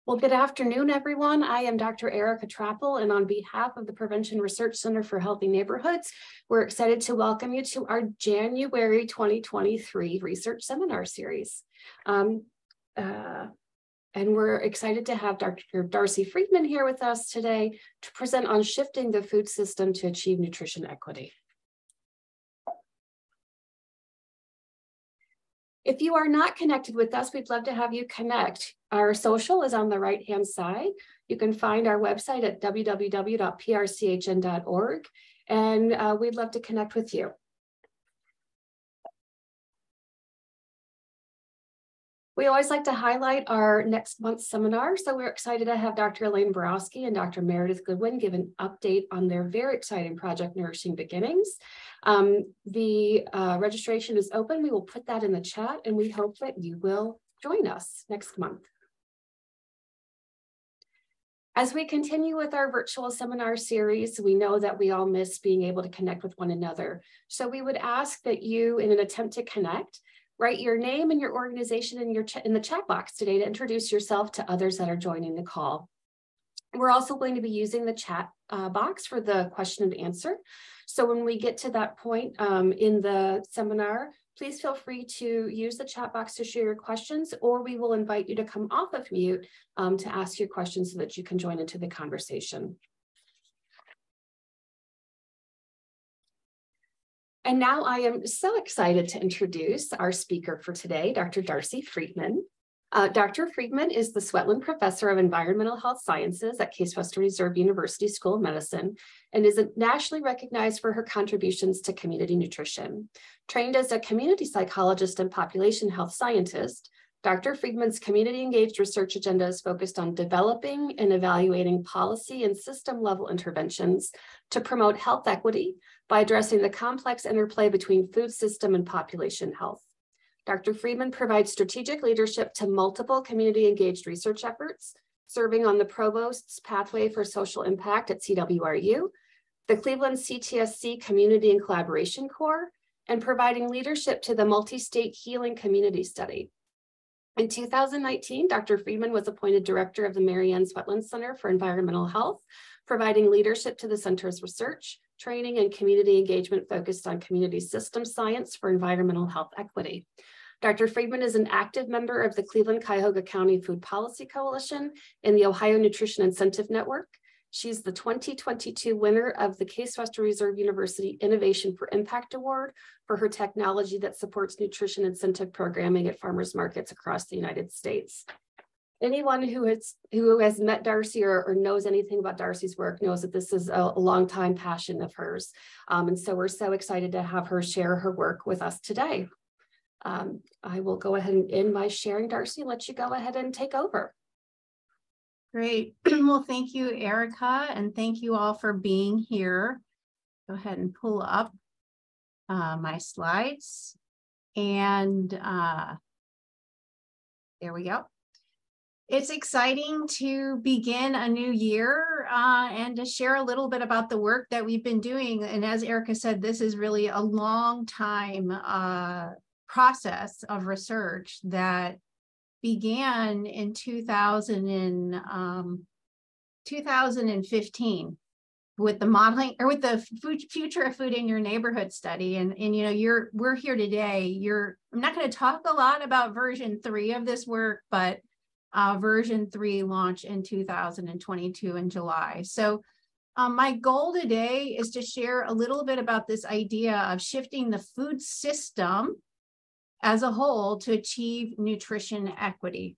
Well, good afternoon, everyone. I am Dr. Erica Trappel, and on behalf of the Prevention Research Center for Healthy Neighborhoods, we're excited to welcome you to our January 2023 Research Seminar Series. And we're excited to have Dr. Darcy Freedman here with us today to present on shifting the food system to achieve nutrition equity. If you are not connected with us, we'd love to have you connect. Our social is on the right-hand side. You can find our website at www.prchn.org, and we'd love to connect with you. We always like to highlight our next month's seminar, so we're excited to have Dr. Elaine Borowski and Dr. Meredith Goodwin give an update on their very exciting project, Nourishing Beginnings. The registration is open. We will put that in the chat, and we hope that you will join us next month. As we continue with our virtual seminar series, we know that we all miss being able to connect with one another. So we would ask that you, in an attempt to connect, write your name and your organization in the chat box today to introduce yourself to others that are joining the call. We're also going to be using the chat box for the question and answer. So when we get to that point in the seminar, please feel free to use the chat box to share your questions, or we will invite you to come off of mute to ask your questions so that you can join into the conversation. And now I am so excited to introduce our speaker for today, Dr. Darcy Freedman. Dr. Freedman is the Swetland Professor of Environmental Health Sciences at Case Western Reserve University School of Medicine and is nationally recognized for her contributions to community nutrition. Trained as a community psychologist and population health scientist, Dr. Freedman's community-engaged research agenda is focused on developing and evaluating policy and system-level interventions to promote health equity by addressing the complex interplay between food system and population health. Dr. Freedman provides strategic leadership to multiple community-engaged research efforts, serving on the Provost's Pathway for Social Impact at CWRU, the Cleveland CTSC Community and Collaboration Corps, and providing leadership to the Multi-State Healing Community Study. In 2019, Dr. Freedman was appointed director of the Mary Ann Swetland Center for Environmental Health, providing leadership to the center's research, training, and community engagement focused on community system science for environmental health equity. Dr. Freedman is an active member of the Cleveland-Cuyahoga County Food Policy Coalition and the Ohio Nutrition Incentive Network. She's the 2022 winner of the Case Western Reserve University Innovation for Impact Award for her technology that supports nutrition incentive programming at farmers markets across the United States. Anyone who has met Darcy or knows anything about Darcy's work knows that this is a long-time passion of hers. And so we're so excited to have her share her work with us today. I will go ahead and end my sharing, Darcy, and let you go ahead and take over. Great. Well, thank you, Erica, and thank you all for being here. Go ahead and pull up my slides. And there we go. It's exciting to begin a new year and to share a little bit about the work that we've been doing. And as Erica said, this is really a long time process of research that began in 2015 with the modeling or with the future of food in your neighborhood study. And you know, we're here today. I'm not going to talk a lot about version 3 of this work, but version 3 launched in 2022 in July. So my goal today is to share a little bit about this idea of shifting the food system as a whole to achieve nutrition equity.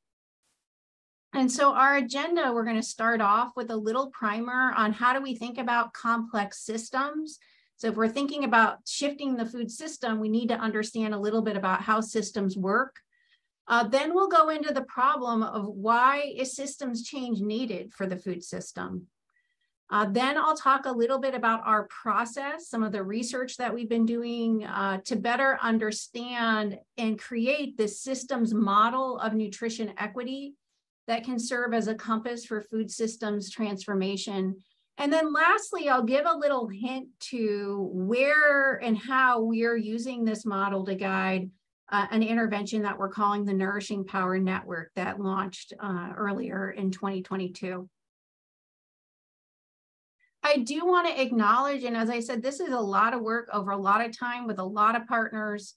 And so our agenda, we're going to start off with a little primer on how do we think about complex systems. So if we're thinking about shifting the food system, we need to understand a little bit about how systems work. Then we'll go into the problem of why is systems change needed for the food system. Then I'll talk a little bit about our process, some of the research that we've been doing to better understand and create this systems model of nutrition equity that can serve as a compass for food systems transformation. And then lastly, I'll give a little hint to where and how we are using this model to guide an intervention that we're calling the Nourishing Power Network that launched earlier in 2022. I do want to acknowledge, and as I said, this is a lot of work over a lot of time with a lot of partners.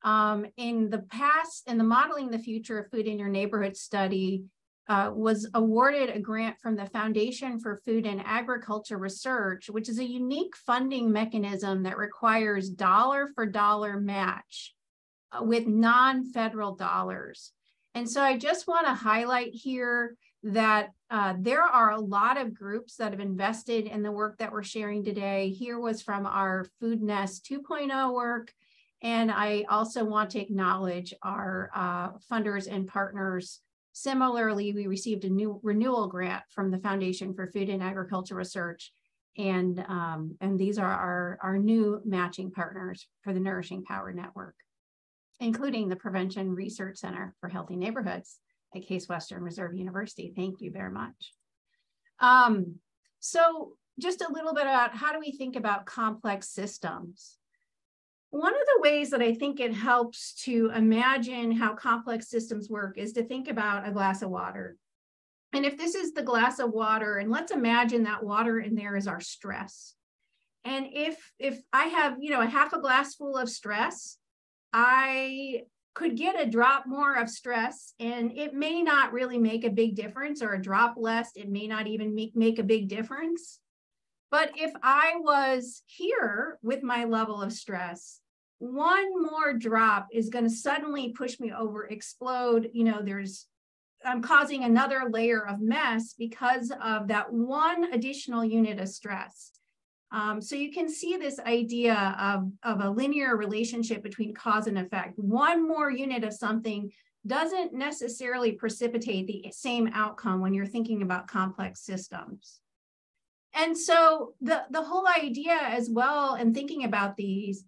In the past, in the Modeling the Future of Food in Your Neighborhood study, was awarded a grant from the Foundation for Food and Agriculture Research, which is a unique funding mechanism that requires dollar for dollar match with non-federal dollars. And so I just want to highlight here that there are a lot of groups that have invested in the work that we're sharing today. Here was from our Food Nest 2.0 work. And I also want to acknowledge our funders and partners. Similarly, we received a new renewal grant from the Foundation for Food and Agriculture Research. And these are our new matching partners for the Nourishing Power Network, including the Prevention Research Center for Healthy Neighborhoods at Case Western Reserve University. Thank you very much. So just a little bit about how do we think about complex systems? One of the ways that I think it helps to imagine how complex systems work is to think about a glass of water. And if this is the glass of water, and let's imagine that water in there is our stress. And if I have, a half a glass full of stress, I could get a drop more of stress, and it may not really make a big difference, or a drop less, it may not even make a big difference. But if I was here with my level of stress, one more drop is going to suddenly push me over, explode. I'm causing another layer of mess because of that one additional unit of stress. So you can see this idea of a linear relationship between cause and effect. One more unit of something doesn't necessarily precipitate the same outcome when you're thinking about complex systems. And so the whole idea as well in thinking about these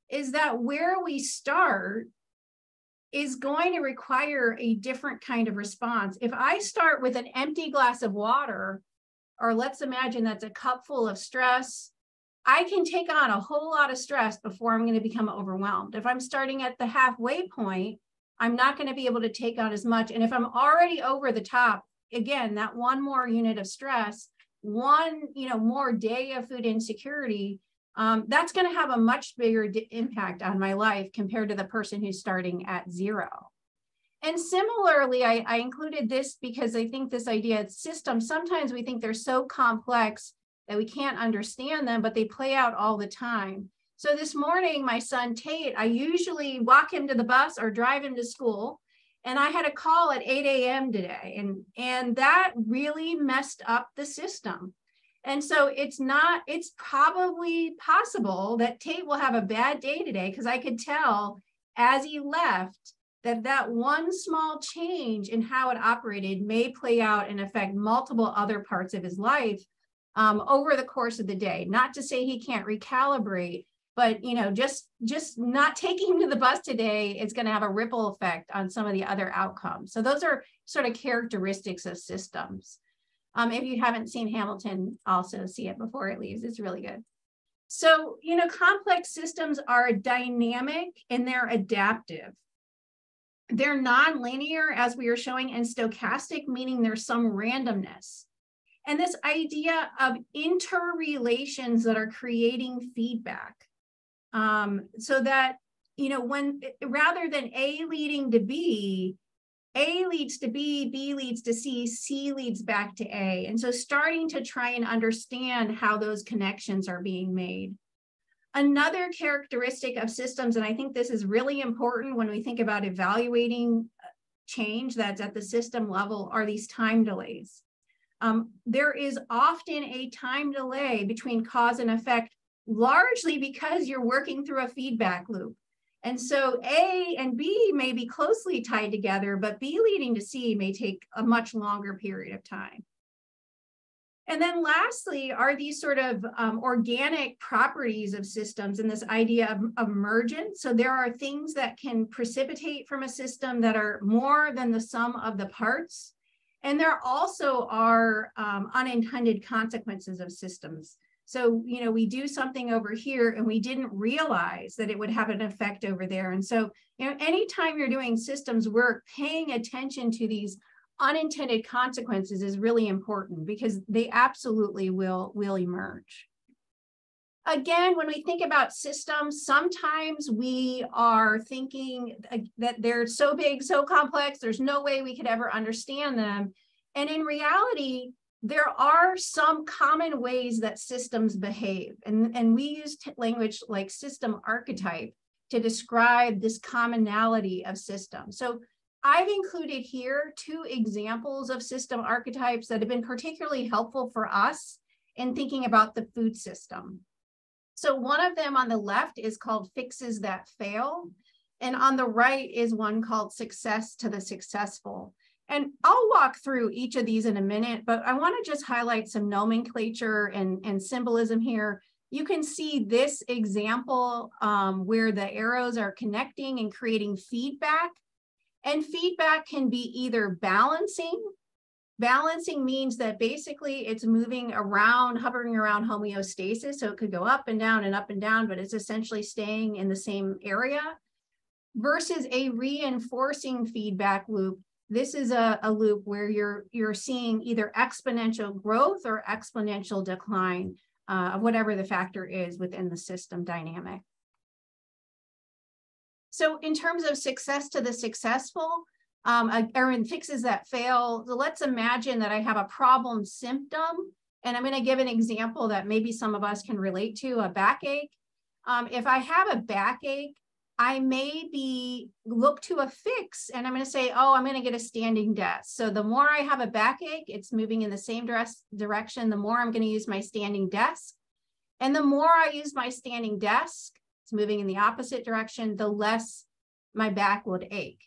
is that where we start is going to require a different kind of response. If I start with an empty glass of water, or let's imagine that's a cup full of stress, I can take on a whole lot of stress before I'm going to become overwhelmed. If I'm starting at the halfway point, I'm not going to be able to take on as much. And if I'm already over the top, again, that one more unit of stress, one more day of food insecurity, that's going to have a much bigger impact on my life compared to the person who's starting at zero. And similarly, I included this because I think this idea of systems, sometimes we think they're so complex that we can't understand them, but they play out all the time. So this morning, my son Tate, I usually walk him to the bus or drive him to school. And I had a call at 8 a.m. today, and that really messed up the system. And so it's probably possible that Tate will have a bad day today, because I could tell as he left that one small change in how it operated may play out and affect multiple other parts of his life over the course of the day. Not to say he can't recalibrate, but just not taking him to the bus today is going to have a ripple effect on some of the other outcomes. So those are sort of characteristics of systems. If you haven't seen Hamilton, also see it before it leaves. It's really good. So, complex systems are dynamic and they're adaptive. They're nonlinear, as we are showing, and stochastic, meaning there's some randomness. And this idea of interrelations that are creating feedback. So that, when rather than A leading to B, A leads to B, B leads to C, C leads back to A. And so starting to try and understand how those connections are being made. Another characteristic of systems, and I think this is really important when we think about evaluating change that's at the system level, are these time delays. There is often a time delay between cause and effect, largely because you're working through a feedback loop. And so A and B may be closely tied together, but B leading to C may take a much longer period of time. And then lastly, are these sort of organic properties of systems and this idea of emergence. So there are things that can precipitate from a system that are more than the sum of the parts. And there also are unintended consequences of systems. So, you know, we do something over here and we didn't realize that it would have an effect over there. And so, you know, anytime you're doing systems work, paying attention to these unintended consequences is really important because they absolutely will emerge. Again, when we think about systems, sometimes we are thinking that they're so big, so complex, there's no way we could ever understand them. And in reality, there are some common ways that systems behave. And we use language like system archetype to describe this commonality of systems. So I've included here 2 examples of system archetypes that have been particularly helpful for us in thinking about the food system. So one of them on the left is called fixes that fail. And on the right is one called success to the successful. And I'll walk through each of these in a minute, but I want to just highlight some nomenclature and symbolism here. You can see this example where the arrows are connecting and creating feedback. And feedback can be either balancing. Balancing means that basically it's moving around, hovering around homeostasis. So it could go up and down, but it's essentially staying in the same area. Versus a reinforcing feedback loop. This is a loop where you're seeing either exponential growth or exponential decline of whatever the factor is within the system dynamic. So in terms of success to the successful, or in fixes that fail, so let's imagine that I have a problem symptom, and I'm going to give an example that maybe some of us can relate to, a backache. If I have a backache, I may look to a fix and I'm going to say, oh, I'm going to get a standing desk. So the more I have a backache, it's moving in the same direction, the more I'm going to use my standing desk. And the more I use my standing desk, it's moving in the opposite direction, the less my back would ache.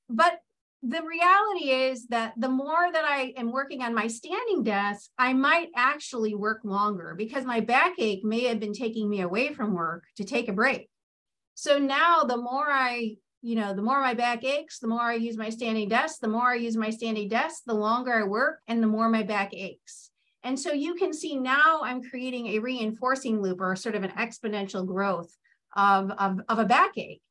But the reality is that the more that I am working on my standing desk, I might actually work longer because my backache may have been taking me away from work to take a break. So now the more the more my back aches, the more I use my standing desk, the more I use my standing desk, the longer I work and the more my back aches. And so you can see now I'm creating a reinforcing loop or sort of an exponential growth of a backache.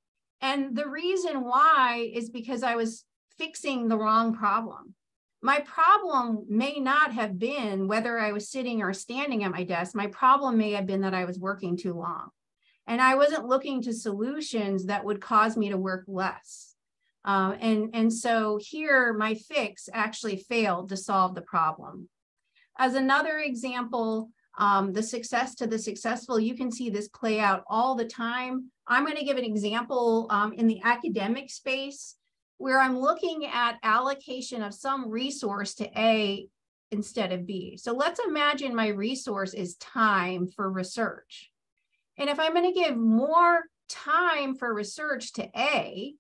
And the reason why is because I was fixing the wrong problem. My problem may not have been whether I was sitting or standing at my desk. My problem may have been that I was working too long. And I wasn't looking to solutions that would cause me to work less. And so here, my fix actually failed to solve the problem. As another example, the success to the successful, you can see this play out all the time. I'm going to give an example in the academic space where I'm looking at allocation of some resource to A instead of B. So let's imagine my resource is time for research. And if I'm going to give more time for research to A,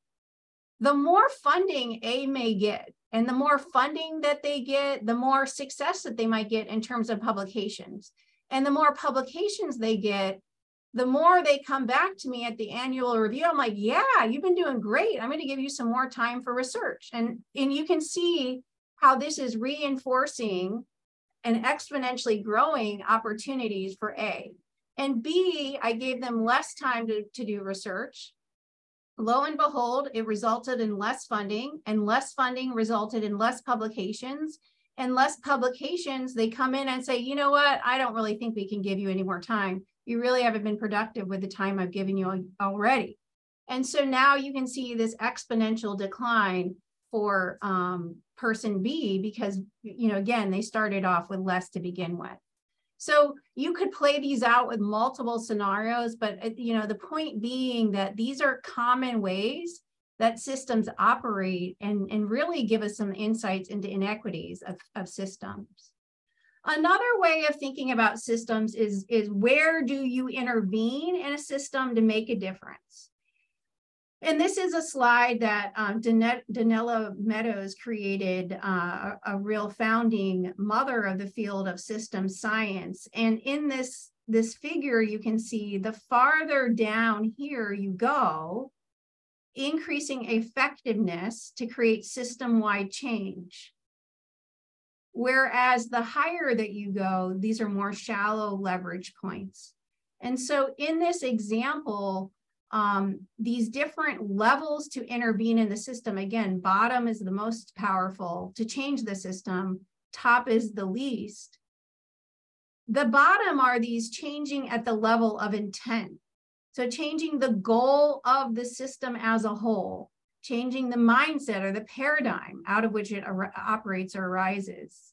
the more funding A may get. And the more funding that they get, the more success that they might get in terms of publications. And the more publications they get, the more they come back to me at the annual review. I'm like, yeah, you've been doing great. I'm going to give you some more time for research. And you can see how this is reinforcing and exponentially growing opportunities for A. And B, I gave them less time to do research. Lo and behold, it resulted in less funding, and less funding resulted in less publications. And less publications, they come in and say, you know what, I don't really think we can give you any more time. You really haven't been productive with the time I've given you already. And so now you can see this exponential decline for person B because, again, they started off with less to begin with. So you could play these out with multiple scenarios, but the point being that these are common ways that systems operate and really give us some insights into inequities of systems. Another way of thinking about systems is where do you intervene in a system to make a difference? And this is a slide that Donella Meadows created, a real founding mother of the field of systems science. And in this figure, you can see the farther down here you go, increasing effectiveness to create system-wide change. Whereas the higher that you go, these are more shallow leverage points. And so in this example, these different levels to intervene in the system, again, bottom is the most powerful to change the system, top is the least. The bottom are these changing at the level of intent. So changing the goal of the system as a whole, changing the mindset or the paradigm out of which it operates or arises.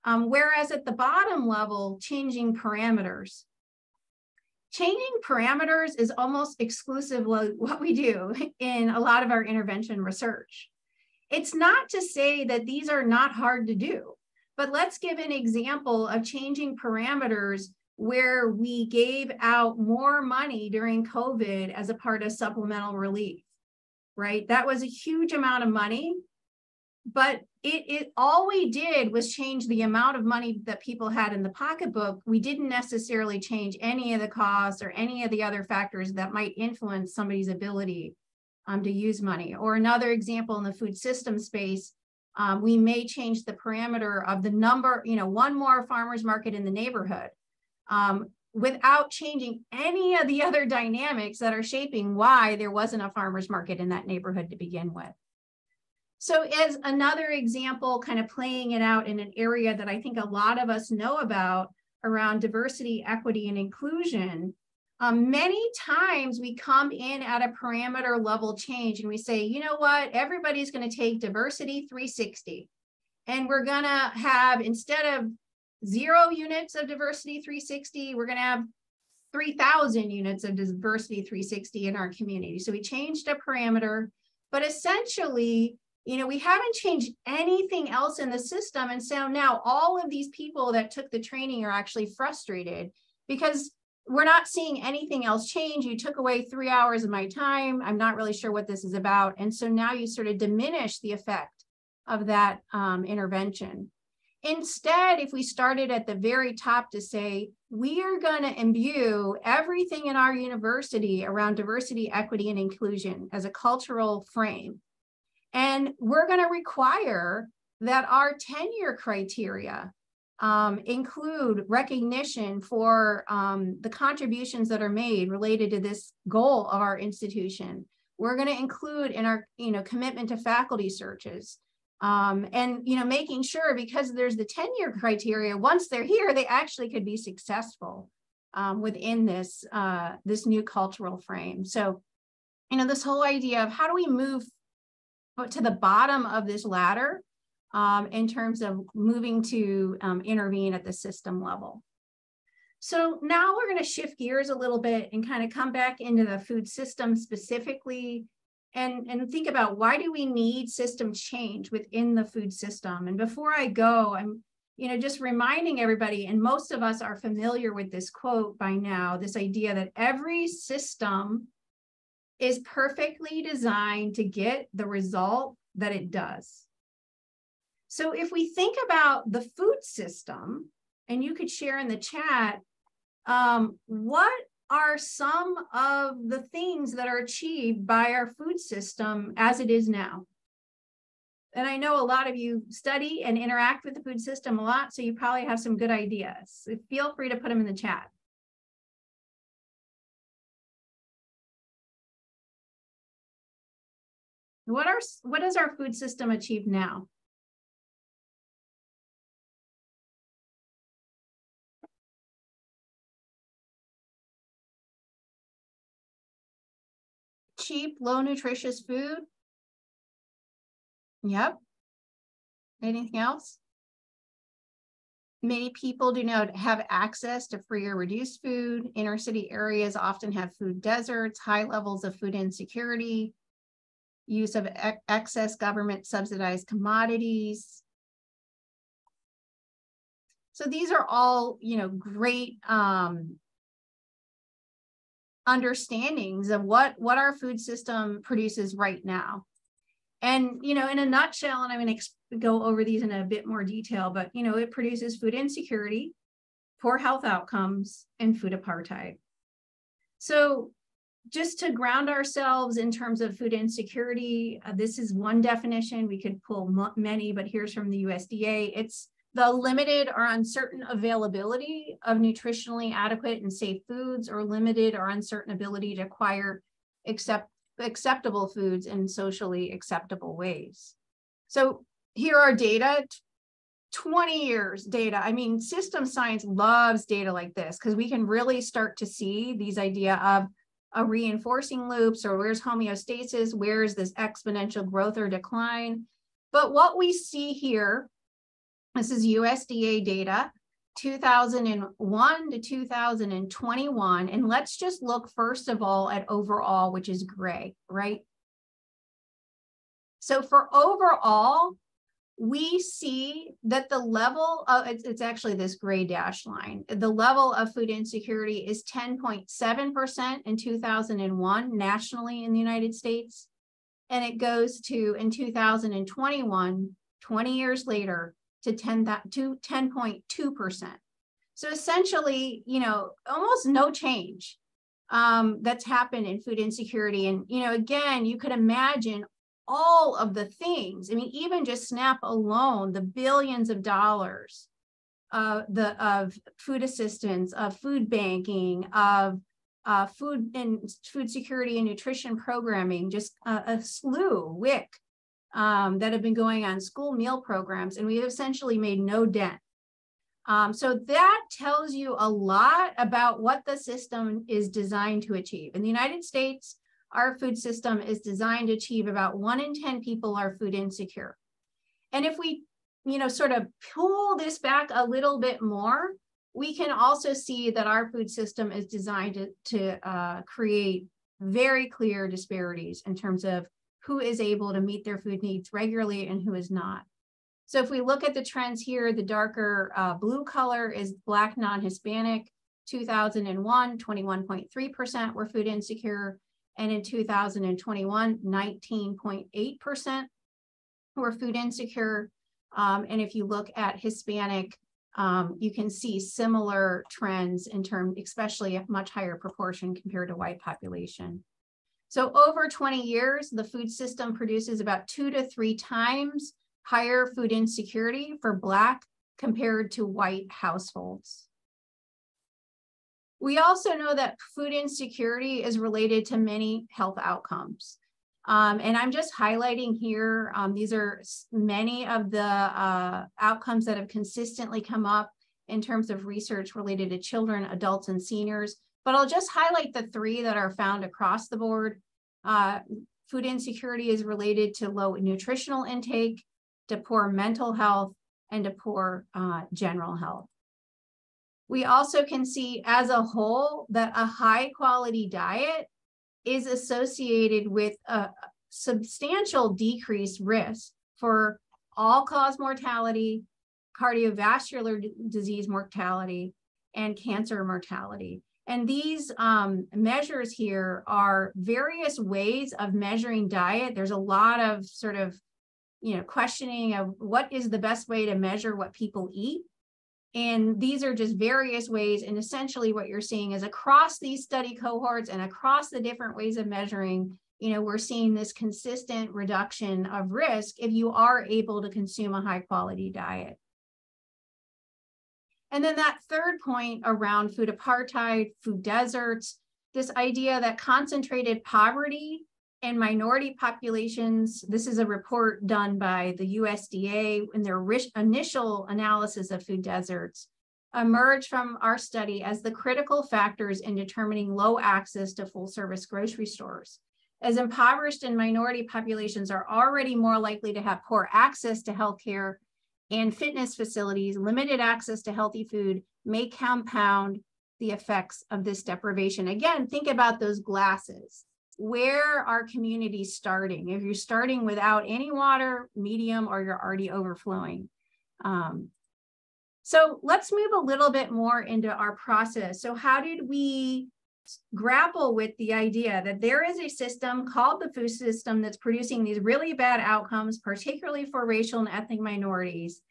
Whereas at the bottom level, changing parameters. Changing parameters is almost exclusively what we do in a lot of our intervention research. It's not to say that these are not hard to do, but let's give an example of changing parameters where we gave out more money during COVID as a part of supplemental relief, right? That was a huge amount of money, but it all we did was change the amount of money that people had in the pocketbook. We didn't necessarily change any of the costs or any of the other factors that might influence somebody's ability to use money. Or another example in the food system space, we may change the parameter of the number, one more farmer's market in the neighborhood without changing any of the other dynamics that are shaping why there wasn't a farmer's market in that neighborhood to begin with. So as another example, kind of playing it out in an area that I think a lot of us know about around diversity, equity, and inclusion, many times we come in at a parameter level change and we say, you know what, everybody's going to take diversity 360. And we're going to have, instead of 0 units of diversity 360, we're going to have 3,000 units of diversity 360 in our community. So we changed a parameter, but essentially, we haven't changed anything else in the system. And so now all of these people that took the training are actually frustrated because we're not seeing anything else change. You took away 3 hours of my time. I'm not really sure what this is about. And so now you sort of diminish the effect of that intervention. Instead, if we started at the very top to say, we are going to imbue everything in our university around diversity, equity, and inclusion as a cultural frame. And we're going to require that our tenure criteria include recognition for the contributions that are made related to this goal of our institution. We're going to include in our commitment to faculty searches and making sure, because there's the tenure criteria, once they're here, they actually could be successful within this this new cultural frame. So this whole idea of how do we move to the bottom of this ladder in terms of moving to intervene at the system level. So now we're going to shift gears a little bit and kind of come back into the food system specifically and think about, why do we need system change within the food system? And before I go, I'm just reminding everybody, and most of us are familiar with this quote by now, this idea that every system is perfectly designed to get the result that it does. So if we think about the food system, and you could share in the chat, what are some of the things that are achieved by our food system as it is now? And I know a lot of you study and interact with the food system a lot, so you probably have some good ideas. So feel free to put them in the chat. What does our food system achieve now? Cheap, low nutritious food. Yep. Anything else? Many people do not have access to free or reduced food. Inner city areas often have food deserts, high levels of food insecurity, use of excess government subsidized commodities. So these are all, great understandings of what our food system produces right now. And, in a nutshell, and I'm going to go over these in a bit more detail, but, it produces food insecurity, poor health outcomes, and food apartheid. So just to ground ourselves in terms of food insecurity, this is one definition. We could pull many, but here's from the USDA. It's the limited or uncertain availability of nutritionally adequate and safe foods, or limited or uncertain ability to acquire acceptable foods in socially acceptable ways. So here are data, 20 years data. I mean, system science loves data like this because we can really start to see these idea of a reinforcing loops, or where's homeostasis, where's this exponential growth or decline. But what we see here, this is USDA data, 2001 to 2021. And let's just look first of all at overall, which is gray, right? So for overall, we see that the level of, it's actually this gray dash line, the level of food insecurity is 10.7% in 2001 nationally in the United States. And it goes to, in 2021, 20 years later, to 10.2%. So essentially, you know, almost no change that's happened in food insecurity. And, you know, again, you could imagine all of the things. I mean, even just SNAP alone, the billions of dollars of food assistance, of food banking, of food security and nutrition programming, just a slew, WIC, that have been going on, school meal programs, and we've essentially made no dent. So that tells you a lot about what the system is designed to achieve. In the United States, our food system is designed to achieve about 1 in 10 people are food insecure. And if we, you know, sort of pull this back a little bit more, we can also see that our food system is designed to create very clear disparities in terms of who is able to meet their food needs regularly and who is not. So if we look at the trends here, the darker blue color is Black non-Hispanic. 2001, 21.3% were food insecure. And in 2021, 19.8% were food insecure. And if you look at Hispanic, you can see similar trends in terms, especially a much higher proportion compared to white population. So over 20 years, the food system produces about 2 to 3 times higher food insecurity for Black compared to white households. We also know that food insecurity is related to many health outcomes. And I'm just highlighting here, these are many of the outcomes that have consistently come up in terms of research related to children, adults, and seniors. But I'll just highlight the 3 that are found across the board. Food insecurity is related to low nutritional intake, to poor mental health, and to poor general health. We also can see as a whole that a high quality diet is associated with a substantial decreased risk for all-cause mortality, cardiovascular disease mortality, and cancer mortality. And these measures here are various ways of measuring diet. There's a lot of sort of, you know, questioning of what is the best way to measure what people eat. And these are just various ways. And essentially what you're seeing is across these study cohorts and across the different ways of measuring, you know, we're seeing this consistent reduction of risk if you are able to consume a high quality diet. And then that third point around food apartheid, food deserts, this idea that concentrated poverty and minority populations, this is a report done by the USDA in their initial analysis of food deserts, emerged from our study as the critical factors in determining low access to full service grocery stores. As impoverished and minority populations are already more likely to have poor access to healthcare and fitness facilities, limited access to healthy food may compound the effects of this deprivation. Again, think about those glasses. Where are communities starting? If you're starting without any water, medium, or you're already overflowing. So let's move a little bit more into our process. So how did we grapple with the idea that there is a system called the food system that's producing these really bad outcomes, particularly for racial and ethnic minorities?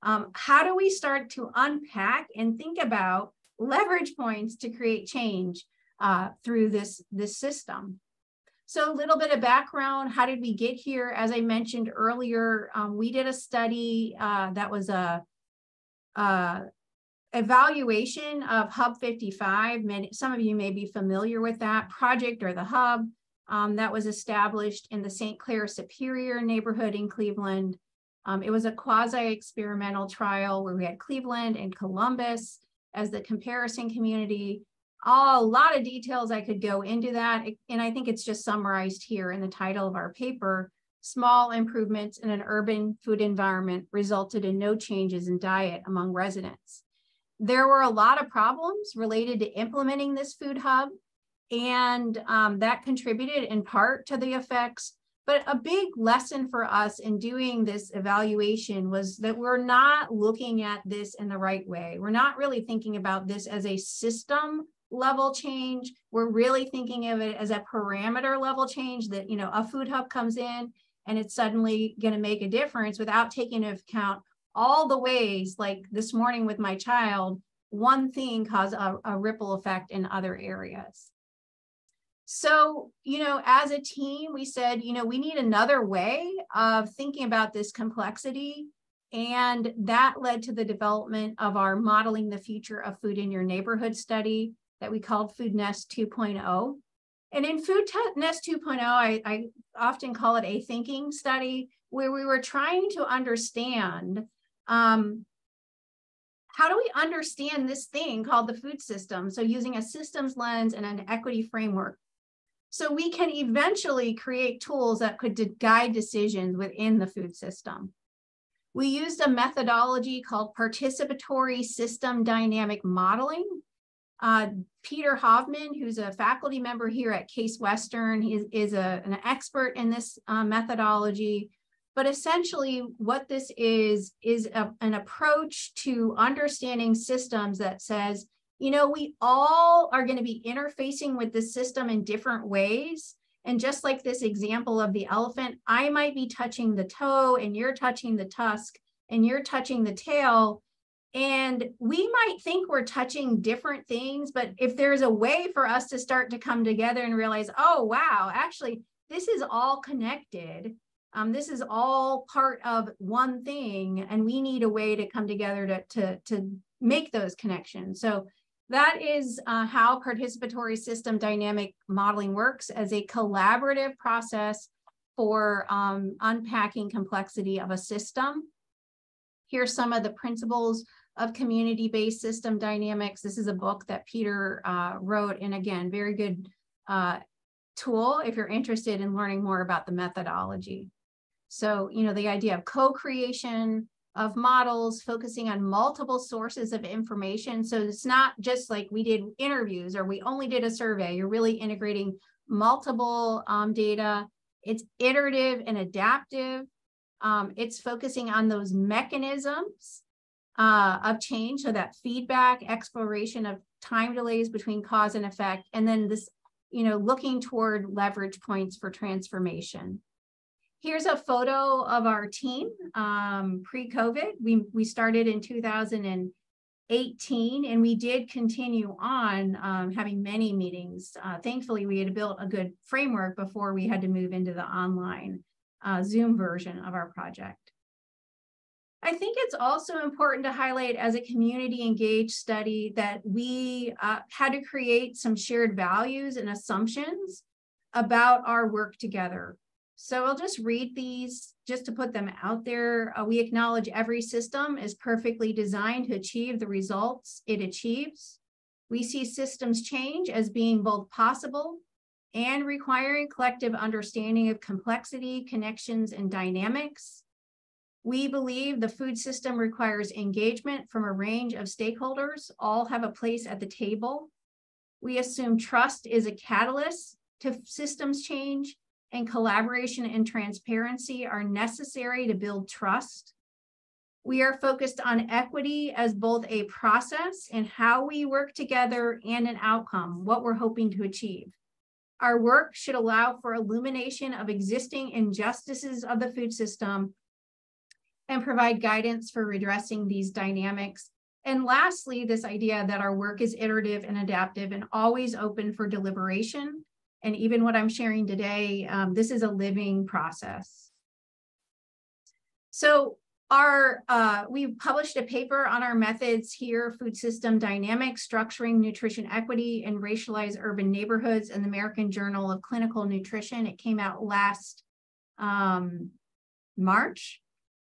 How do we start to unpack and think about leverage points to create change through this system? So a little bit of background, how did we get here? As I mentioned earlier, we did a study that was a evaluation of Hub 55. Some of you may be familiar with that project, or the Hub, that was established in the St. Clair Superior neighborhood in Cleveland. It was a quasi-experimental trial where we had Cleveland and Columbus as the comparison community. A lot of details I could go into that, and I think it's just summarized here in the title of our paper. Small improvements in an urban food environment resulted in no changes in diet among residents. There were a lot of problems related to implementing this food hub, and that contributed in part to the effects. But a big lesson for us in doing this evaluation was that we're not looking at this in the right way. We're not really thinking about this as a system level change. We're really thinking of it as a parameter level change, that, you know, a food hub comes in and it's suddenly going to make a difference without taking into account all the ways, like this morning with my child, one thing caused a ripple effect in other areas. So, you know, as a team, we said, you know, we need another way of thinking about this complexity. And that led to the development of our Modeling the Future of Food in Your Neighborhood study that we called Food Nest 2.0. And in Food Nest 2.0, I often call it a thinking study, where we were trying to understand how do we understand this thing called the food system? So using a systems lens and an equity framework, so we can eventually create tools that could guide decisions within the food system. We used a methodology called participatory system dynamic modeling. Peter Hoffman, who's a faculty member here at Case Western, is an expert in this methodology. But essentially what this is an approach to understanding systems that says, you know, we all are going to be interfacing with the system in different ways. And just like this example of the elephant, I might be touching the toe and you're touching the tusk and you're touching the tail. And we might think we're touching different things, but if there's a way for us to start to come together and realize, oh, wow, actually, this is all connected. This is all part of one thing, and we need a way to come together to make those connections. So that is how participatory system dynamic modeling works, as a collaborative process for unpacking complexity of a system. Here's some of the principles of community-based system dynamics. This is a book that Peter wrote, and again, very good tool if you're interested in learning more about the methodology. So, you know, the idea of co-creation of models, focusing on multiple sources of information. So it's not just like we did interviews or we only did a survey. You're really integrating multiple data. It's iterative and adaptive. It's focusing on those mechanisms of change, so that feedback, exploration of time delays between cause and effect, and then this, you know, looking toward leverage points for transformation. Here's a photo of our team pre-COVID. We started in 2018, and we did continue on having many meetings. Thankfully, we had built a good framework before we had to move into the online Zoom version of our project. I think it's also important to highlight, as a community engaged study, that we had to create some shared values and assumptions about our work together. So I'll just read these just to put them out there. We acknowledge every system is perfectly designed to achieve the results it achieves. We see systems change as being both possible and requiring collective understanding of complexity, connections, and dynamics. We believe the food system requires engagement from a range of stakeholders. All have a place at the table. We assume trust is a catalyst to systems change, and collaboration and transparency are necessary to build trust. We are focused on equity as both a process and how we work together and an outcome, what we're hoping to achieve. Our work should allow for illumination of existing injustices of the food system and provide guidance for redressing these dynamics. And lastly, this idea that our work is iterative and adaptive and always open for deliberation. And even what I'm sharing today, this is a living process. So We published a paper on our methods here, Food System Dynamics, Structuring Nutrition Equity in Racialized Urban Neighborhoods in the American Journal of Clinical Nutrition. It came out last March.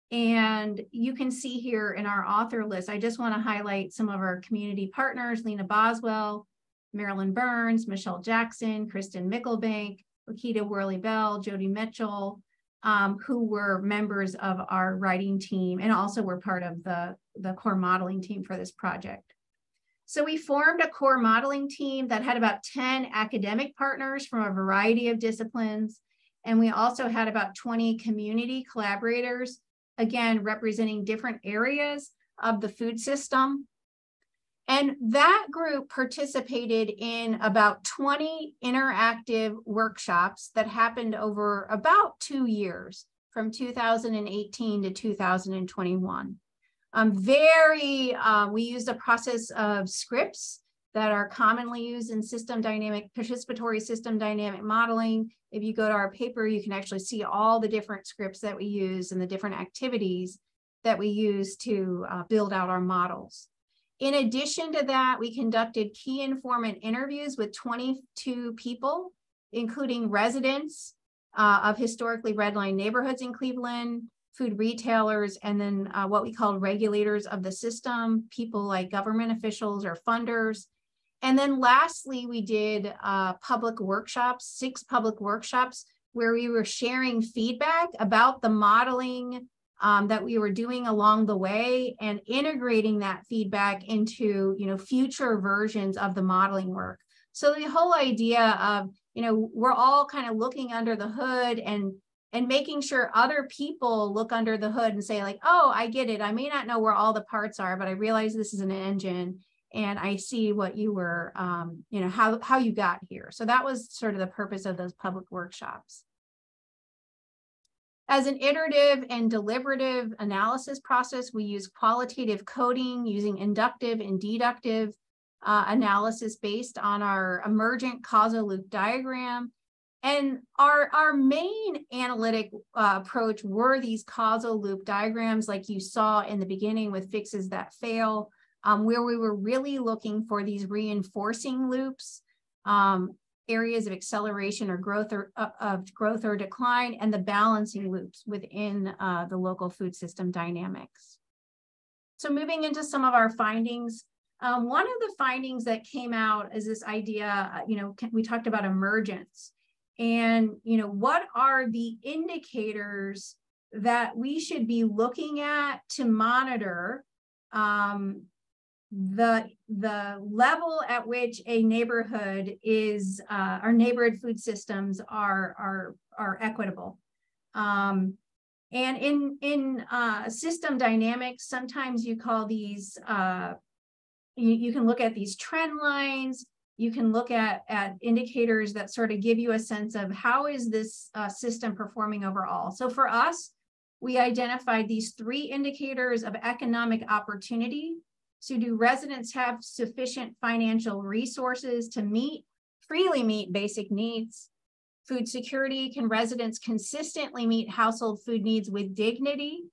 And you can see here in our author list, I just want to highlight some of our community partners: Lena Boswell, Marilyn Burns, Michelle Jackson, Kristen Mickelbank, Lakita Worley-Bell, Jody Mitchell, who were members of our writing team and also were part of the core modeling team for this project. So we formed a core modeling team that had about 10 academic partners from a variety of disciplines. And we also had about 20 community collaborators, again, representing different areas of the food system. And that group participated in about 20 interactive workshops that happened over about 2 years, from 2018 to 2021. We used a process of scripts that are commonly used in participatory system dynamic modeling. If you go to our paper, you can actually see all the different scripts that we use and the different activities that we use to build out our models. In addition to that, we conducted key informant interviews with 22 people, including residents of historically redlined neighborhoods in Cleveland, food retailers, and then what we called regulators of the system, people like government officials or funders. And then lastly, we did public workshops, 6 public workshops, where we were sharing feedback about the modeling that we were doing along the way and integrating that feedback into, future versions of the modeling work. So the whole idea of, we're all kind of looking under the hood and making sure other people look under the hood and say like, oh, I get it. I may not know where all the parts are, but I realize this is an engine and I see what you were, how you got here. So that was sort of the purpose of those public workshops. As an iterative and deliberative analysis process, we use qualitative coding using inductive and deductive analysis based on our emergent causal loop diagram. And our main analytic approach were these causal loop diagrams like you saw in the beginning with fixes that fail, where we were really looking for these reinforcing loops, areas of acceleration or growth or decline, and the balancing loops within the local food system dynamics. So moving into some of our findings, one of the findings that came out is this idea, we talked about emergence, and what are the indicators that we should be looking at to monitor the level at which a neighborhood is, our neighborhood food systems are equitable. And in system dynamics, sometimes you call these, you can look at these trend lines, you can look at indicators that sort of give you a sense of how is this system performing overall. So for us, we identified these 3 indicators of economic opportunity. So do residents have sufficient financial resources to freely meet basic needs? Food security, can residents consistently meet household food needs with dignity?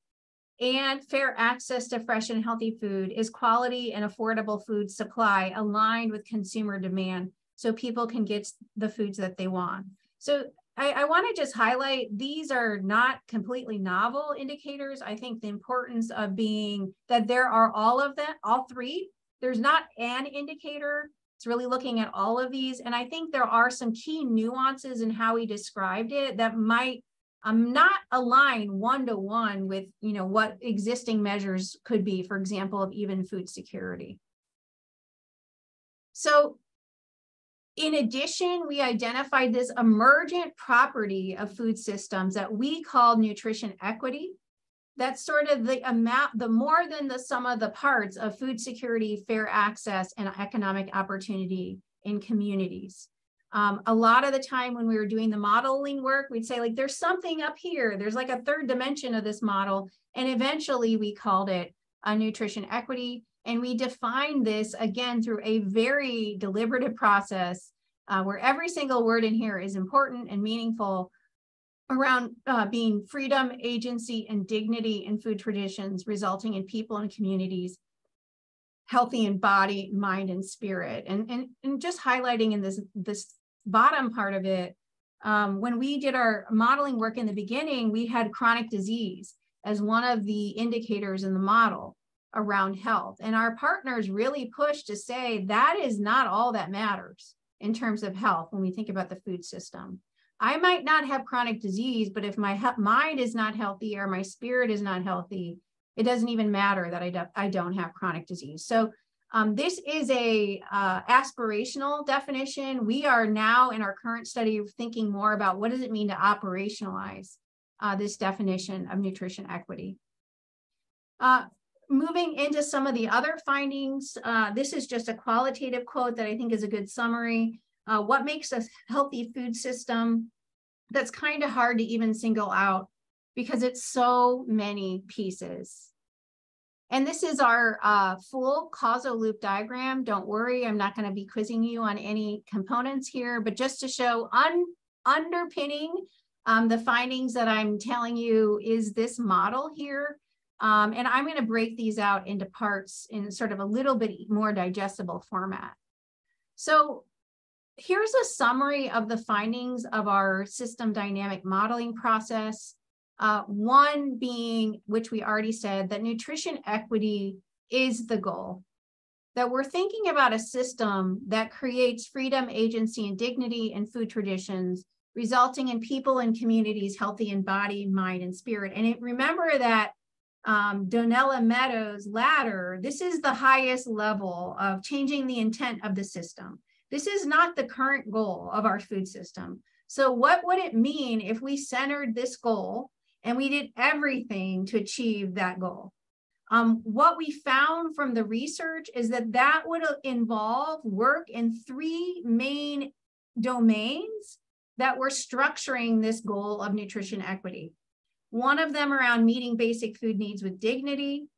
And fair access to fresh and healthy food, is quality and affordable food supply aligned with consumer demand so people can get the foods that they want? So I want to just highlight, these are not completely novel indicators. I think the importance of being that there are all of them, all 3. There's not an indicator. It's really looking at all of these. And I think there are some key nuances in how we described it that might not align one-to-one with, what existing measures could be, for example, of even food security. So in addition, we identified this emergent property of food systems that we call nutrition equity. That's sort of the amount, the more than the sum of the parts of food security, fair access, and economic opportunity in communities. A lot of the time when we were doing the modeling work, we'd say like, there's something up here. There's like a 3rd dimension of this model. And eventually we called it a nutrition equity. And we defined this again through a very deliberative process where every single word in here is important and meaningful around being freedom, agency, and dignity in food traditions, resulting in people and communities healthy in body, mind, and spirit. And just highlighting in this bottom part of it, when we did our modeling work in the beginning, we had chronic disease as one of the indicators in the model around health. And our partners really pushed to say that is not all that matters in terms of health when we think about the food system. I might not have chronic disease, but if my mind is not healthy or my spirit is not healthy, it doesn't even matter that I don't have chronic disease. So this is a aspirational definition. We are now in our current study thinking more about what does it mean to operationalize this definition of nutrition equity. Moving into some of the other findings, this is just a qualitative quote that I think is a good summary. What makes a healthy food system? That's kind of hard to even single out because it's so many pieces. And this is our full causal loop diagram. Don't worry, I'm not going to be quizzing you on any components here, but just to show underpinning the findings that I'm telling you is this model here. And I'm going to break these out into parts in sort of a little bit more digestible format. So here's a summary of the findings of our system dynamic modeling process. One being, which we already said, that nutrition equity is the goal. That we're thinking about a system that creates freedom, agency, and dignity in food traditions, resulting in people and communities healthy in body, mind, and spirit. And remember that Donella Meadows' ladder, this is the highest level of changing the intent of the system. This is not the current goal of our food system. So what would it mean if we centered this goal and we did everything to achieve that goal? What we found from the research is that that would involve work in 3 main domains that were structuring this goal of nutrition equity. One of them around meeting basic food needs with dignity,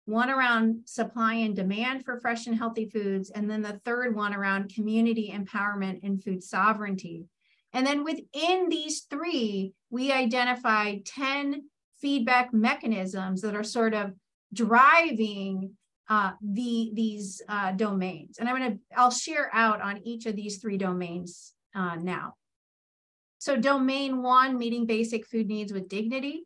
one around supply and demand for fresh and healthy foods, and then the third one around community empowerment and food sovereignty. And then within these 3, we identified 10 feedback mechanisms that are sort of driving these domains. And I'll share out on each of these 3 domains now. So domain 1, meeting basic food needs with dignity.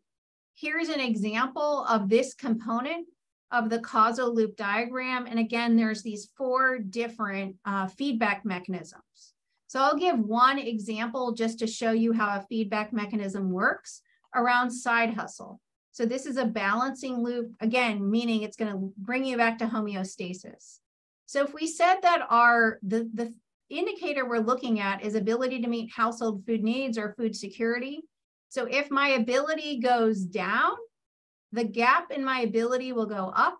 Here's an example of this component of the causal loop diagram. And again, there's these 4 different feedback mechanisms. So I'll give one example just to show you how a feedback mechanism works around side hustle. So this is a balancing loop, again, meaning it's going to bring you back to homeostasis. So if we said that the indicator we're looking at is ability to meet household food needs or food security. So if my ability goes down, the gap in my ability will go up.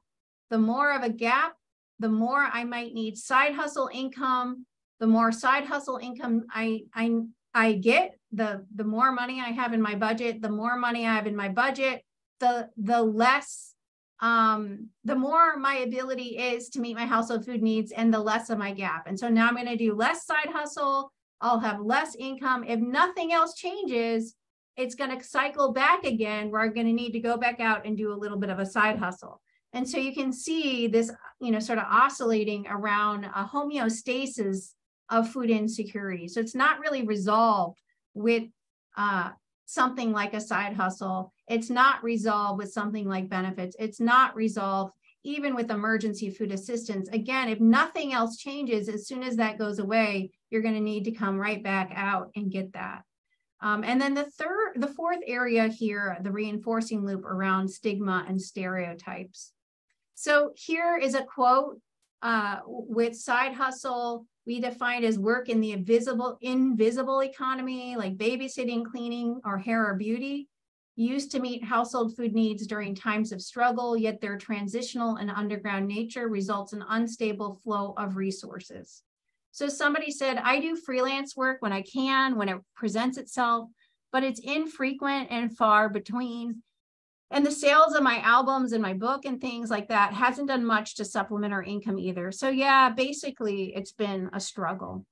The more of a gap, the more I might need side hustle income. The more side hustle income I get, the more money I have in my budget. The more money I have in my budget, the less, the more my ability is to meet my household food needs and the less of my gap. And so now I'm going to do less side hustle. I'll have less income. If nothing else changes, it's going to cycle back again where I'm going to need to go back out and do a little bit of a side hustle. And so you can see this, sort of oscillating around a homeostasis of food insecurity. So it's not really resolved with something like a side hustle. It's not resolved with something like benefits. It's not resolved even with emergency food assistance. Again, if nothing else changes, as soon as that goes away, you're going to need to come right back out and get that. And then the fourth area here, the reinforcing loop around stigma and stereotypes. So here is a quote with side hustle. We define as work in the invisible economy, like babysitting, cleaning, or hair or beauty, used to meet household food needs during times of struggle, yet their transitional and underground nature results in unstable flow of resources. So somebody said, I do freelance work when I can, when it presents itself, but it's infrequent and far between. And the sales of my albums and my book and things like that hasn't done much to supplement our income either. So yeah, basically it's been a struggle.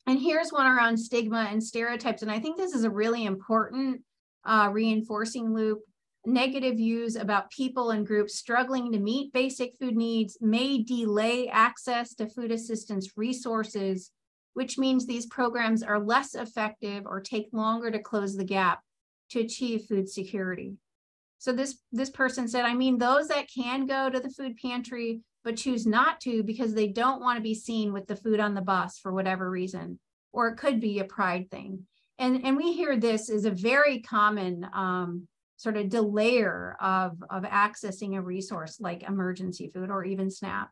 And here's one around stigma and stereotypes. And I think this is a really important reinforcing loop. Negative views about people and groups struggling to meet basic food needs may delay access to food assistance resources, which means these programs are less effective or take longer to close the gap to achieve food security. So this person said, I mean, those that can go to the food pantry but choose not to because they don't want to be seen with the food on the bus for whatever reason, or it could be a pride thing. And we hear this is a very common sort of delayer of accessing a resource like emergency food or even SNAP.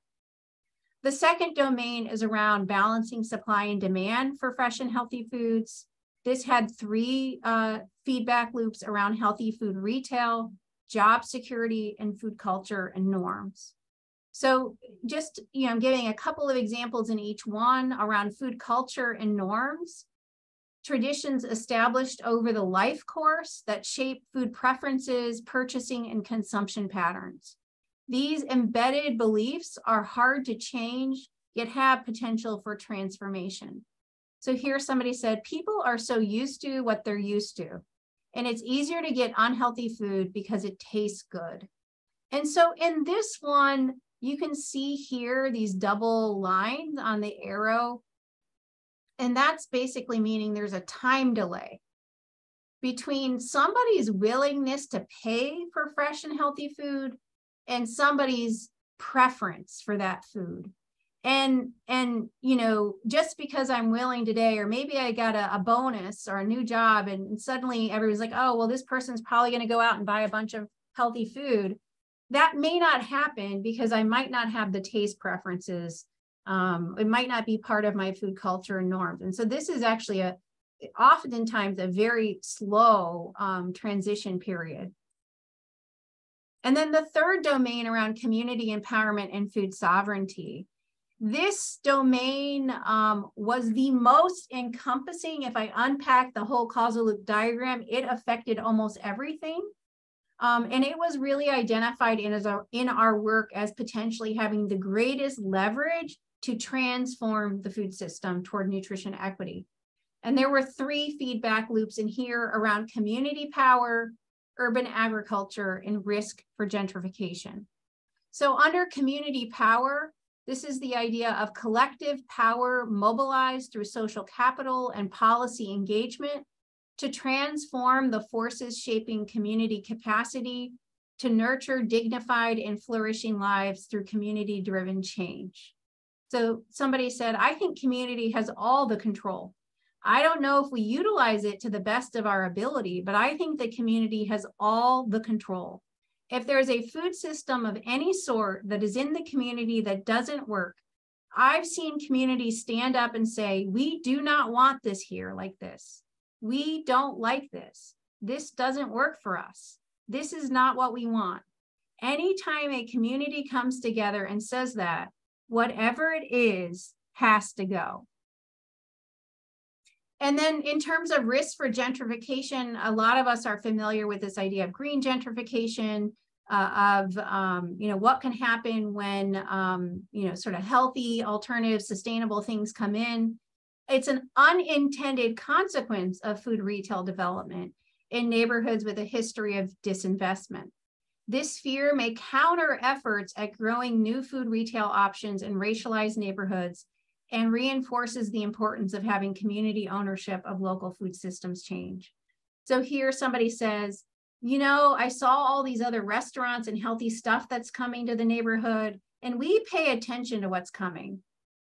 The second domain is around balancing supply and demand for fresh and healthy foods. This had 3 feedback loops around healthy food retail, job security, and food culture and norms. So just, I'm giving a couple of examples in each one around food culture and norms. Traditions established over the life course that shape food preferences, purchasing, and consumption patterns. These embedded beliefs are hard to change, yet have potential for transformation. So here somebody said, people are so used to what they're used to, and it's easier to get unhealthy food because it tastes good. And so in this one, you can see here these double lines on the arrow. And that's basically meaning there's a time delay between somebody's willingness to pay for fresh and healthy food and somebody's preference for that food. And just because I'm willing today, or maybe I got a bonus or a new job, and suddenly everyone's like, oh, well, this person's probably going to go out and buy a bunch of healthy food. That may not happen because I might not have the taste preferences. It might not be part of my food culture and norms. And so this is actually oftentimes a very slow transition period. And then the third domain around community empowerment and food sovereignty. This domain was the most encompassing. If I unpack the whole causal loop diagram, it affected almost everything. And it was really identified in our work as potentially having the greatest leverage to transform the food system toward nutrition equity. And there were 3 feedback loops in here around community power, urban agriculture, and risk for gentrification. So under community power, this is the idea of collective power mobilized through social capital and policy engagement to transform the forces shaping community capacity to nurture dignified and flourishing lives through community-driven change. So somebody said, I think community has all the control. I don't know if we utilize it to the best of our ability, but I think the community has all the control. If there's a food system of any sort that is in the community that doesn't work, I've seen communities stand up and say, we do not want this here like this. We don't like this. This doesn't work for us. This is not what we want. Anytime a community comes together and says that, whatever it is has to go. And then in terms of risk for gentrification, a lot of us are familiar with this idea of green gentrification, what can happen when, sort of healthy, alternative, sustainable things come in. It's an unintended consequence of food retail development in neighborhoods with a history of disinvestment. This fear may counter efforts at growing new food retail options in racialized neighborhoods and reinforces the importance of having community ownership of local food systems change. So here somebody says, I saw all these other restaurants and healthy stuff that's coming to the neighborhood, and we pay attention to what's coming.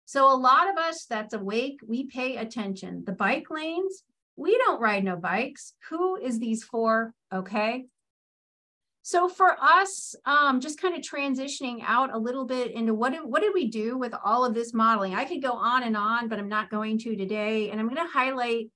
So a lot of us that's awake, we pay attention. The bike lanes, we don't ride no bikes. Who is these for? Okay. So for us, just kind of transitioning out a little bit into what did we do with all of this modeling? I could go on, but I'm not going to today. And I'm going to highlight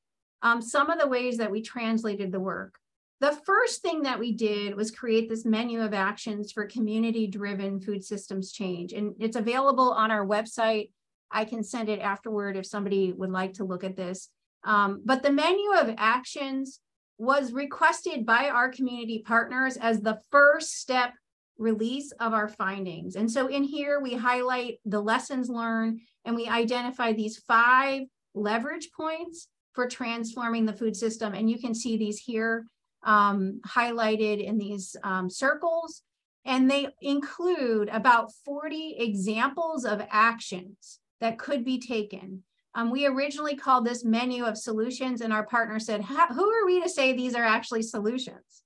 some of the ways that we translated the work. The first thing that we did was create this menu of actions for community-driven food systems change. And it's available on our website. I can send it afterward if somebody would like to look at this. But the menu of actions was requested by our community partners as the first step release of our findings. And so in here, we highlight the lessons learned, and we identify these 5 leverage points for transforming the food system. And you can see these here highlighted in these circles. And they include about 40 examples of actions that could be taken. We originally called this menu of solutions, and our partner said, who are we to say these are actually solutions?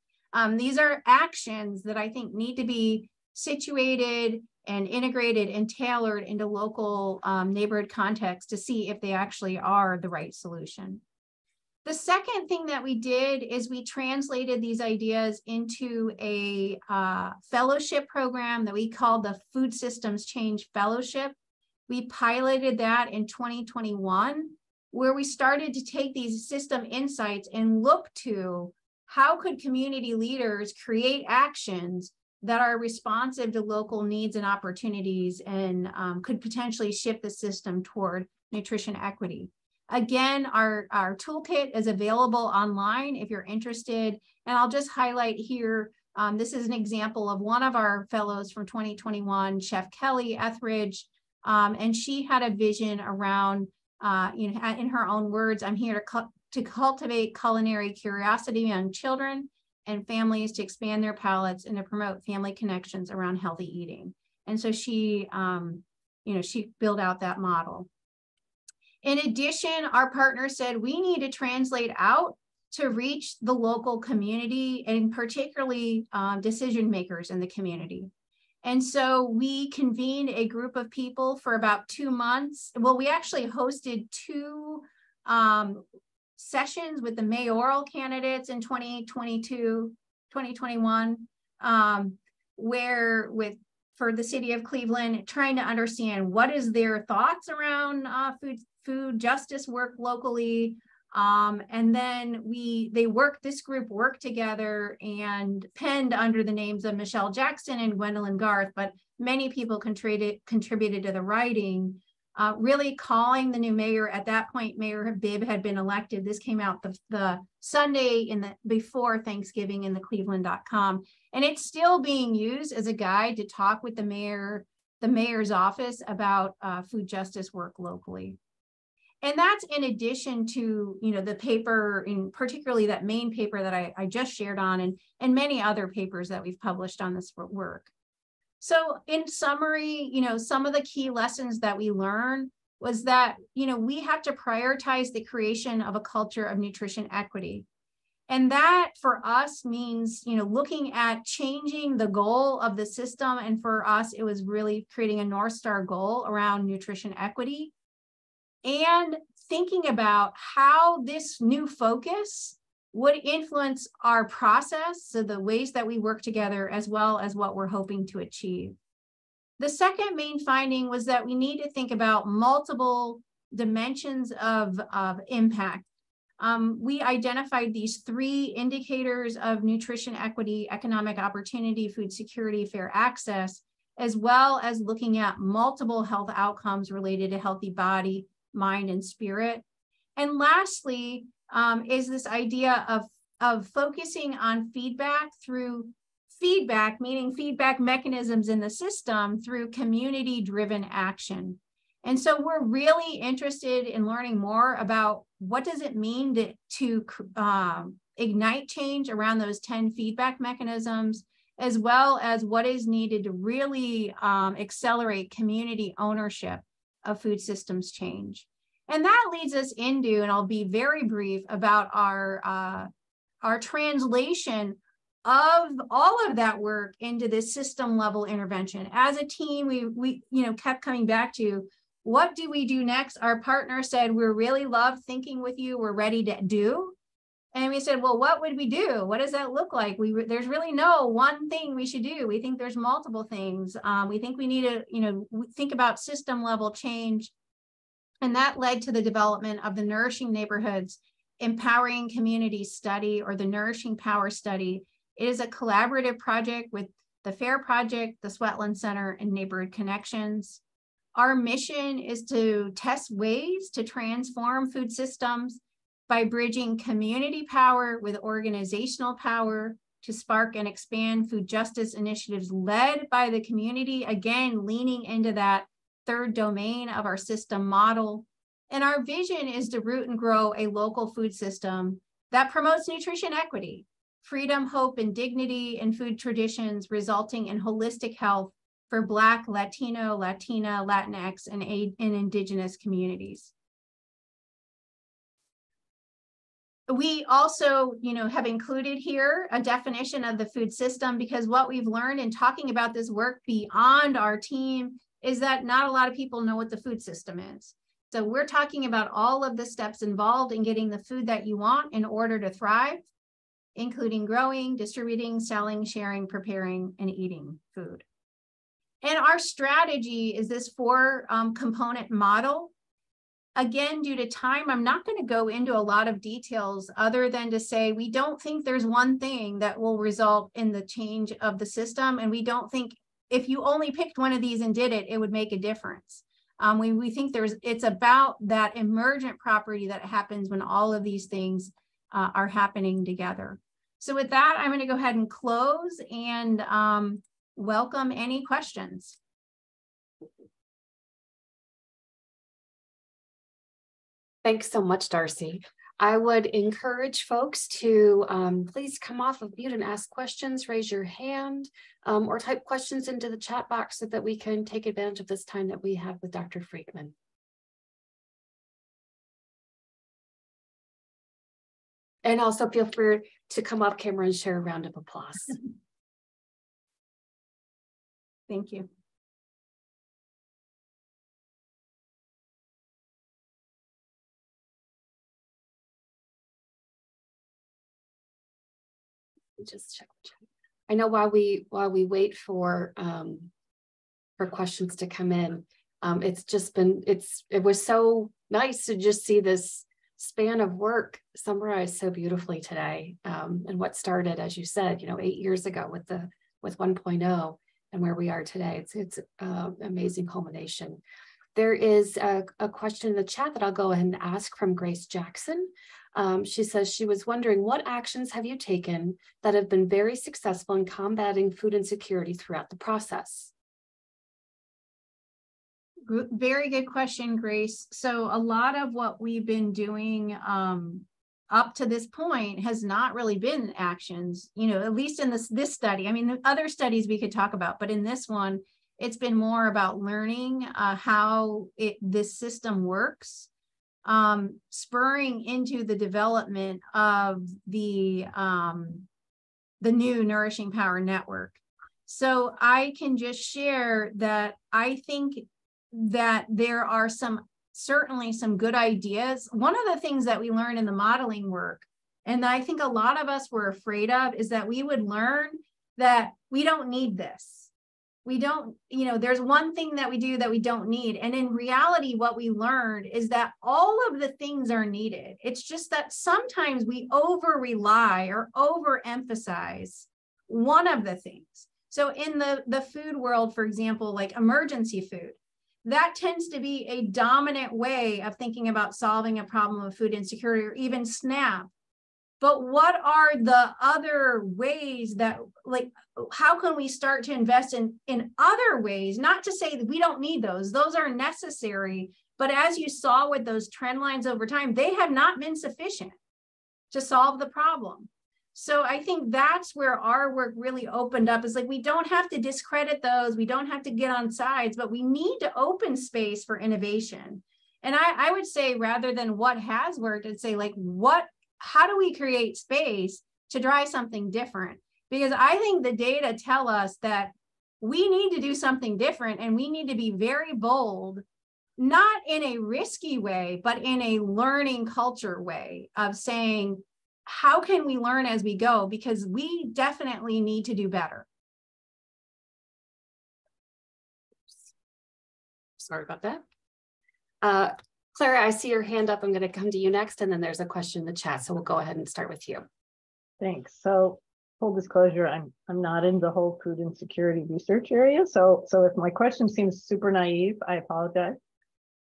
These are actions that I think need to be situated and integrated and tailored into local neighborhood context to see if they actually are the right solution. The second thing that we did is we translated these ideas into a fellowship program that we called the Food Systems Change Fellowship. We piloted that in 2021, where we started to take these system insights and look to how could community leaders create actions that are responsive to local needs and opportunities and could potentially shift the system toward nutrition equity. Again, our toolkit is available online if you're interested. And I'll just highlight here, this is an example of one of our fellows from 2021, Chef Kelly Etheridge. And she had a vision around, in her own words, I'm here to cultivate culinary curiosity among children and families to expand their palates and to promote family connections around healthy eating. And so she, she built out that model. In addition, our partner said we need to translate out to reach the local community and particularly decision makers in the community. And so we convened a group of people for about 2 months. Well, we actually hosted 2 sessions with the mayoral candidates in 2021, for the city of Cleveland, trying to understand what is their thoughts around food justice work locally. And then this group worked together and penned under the names of Michelle Jackson and Gwendolyn Garth, but many people contributed to the writing, really calling the new mayor. At that point, Mayor Bibb had been elected. This came out the Sunday before Thanksgiving in the Cleveland.com. And it's still being used as a guide to talk with the mayor's office about food justice work locally. And that's in addition to, the paper, particularly that main paper that I just shared on, and many other papers that we've published on this work. So in summary, some of the key lessons that we learned was that, we have to prioritize the creation of a culture of nutrition equity. And that for us means, looking at changing the goal of the system. And for us, it was really creating a North Star goal around nutrition equity. And thinking about how this new focus would influence our process, so the ways that we work together, as well as what we're hoping to achieve. The second main finding was that we need to think about multiple dimensions of impact. We identified these 3 indicators of nutrition equity, economic opportunity, food security, fair access, as well as looking at multiple health outcomes related to healthy body, mind, and spirit. And lastly, is this idea of focusing on feedback through feedback, meaning feedback mechanisms in the system through community-driven action. And so we're really interested in learning more about what does it mean to ignite change around those 10 feedback mechanisms, as well as what is needed to really accelerate community ownership of food systems change. And that leads us into, and I'll be very brief about our translation of all of that work into this system level intervention. As a team, we kept coming back to, what do we do next? Our partner said, we really love thinking with you, we're ready to do. And we said, well, what would we do? What does that look like? There's really no one thing we should do. We think there's multiple things. We think we need to, think about system level change. And that led to the development of the Nourishing Neighborhoods Empowering Community Study, or the Nourishing Power Study. It is a collaborative project with the FAIR Project, the Sweatland Center, and Neighborhood Connections. Our mission is to test ways to transform food systems by bridging community power with organizational power to spark and expand food justice initiatives led by the community, again, leaning into that third domain of our system model, And our vision is to root and grow a local food system that promotes nutrition equity, freedom, hope, and dignity in food traditions, resulting in holistic health for Black, Latino, Latina, Latinx, and Indigenous communities. We also, have included here a definition of the food system, because what we've learned in talking about this work beyond our team is that not a lot of people know what the food system is. So we're talking about all of the steps involved in getting the food that you want in order to thrive, including growing, distributing, selling, sharing, preparing, and eating food. And our strategy is this 4-component model. Again, due to time, I'm not going to go into a lot of details other than to say we don't think there's one thing that will result in the change of the system. And we don't think if you only picked one of these and did it, it would make a difference. We think it's about that emergent property that happens when all of these things are happening together. So with that, I'm going to go ahead and close and welcome any questions. Thanks so much, Darcy. I would encourage folks to please come off of mute and ask questions, raise your hand, or type questions into the chat box so that we can take advantage of this time that we have with Dr. Freedman. And also feel free to come off camera and share a round of applause. Thank you. Just check. I know while we wait for questions to come in, it's just been it was so nice to just see this span of work summarized so beautifully today, and what started, as you said, 8 years ago with 1.0 and where we are today. It's amazing culmination. There is a question in the chat that I'll go ahead and ask from Grace Jackson. She says she was wondering, what actions have you taken that have been very successful in combating food insecurity throughout the process? Very good question, Grace. So a lot of what we've been doing up to this point has not really been actions, at least in this study. I mean, the other studies we could talk about, but in this one, it's been more about learning how this system works, spurring into the development of the new Nourishing Power Network. So I can just share that I think that there are certainly some good ideas. One of the things that we learned in the modeling work, and I think a lot of us were afraid of, is that we would learn that we don't need this. We don't, there's one thing that we do that we don't need. And in reality, what we learned is that all of the things are needed. It's just that sometimes we over-rely or overemphasize one of the things. So in the food world, for example, like emergency food, that tends to be a dominant way of thinking about solving a problem of food insecurity, or even SNAP. But what are the other ways that, how can we start to invest in other ways? Not to say that we don't need those are necessary, but as you saw with those trend lines over time, they have not been sufficient to solve the problem. So I think that's where our work really opened up, is we don't have to discredit those, we don't have to get on sides, but we need to open space for innovation. And I would say, rather than what has worked, I'd say how do we create space to try something different? Because I think the data tell us that we need to do something different, and we need to be very bold, not in a risky way, but in a learning culture way of saying, how can we learn as we go? Because we definitely need to do better. Sorry about that. Clara, I see your hand up. I'm going to come to you next, and then there's a question in the chat, so we'll go ahead and start with you. Thanks. So, full disclosure, I'm not in the whole food insecurity research area. So if my question seems super naive, I apologize.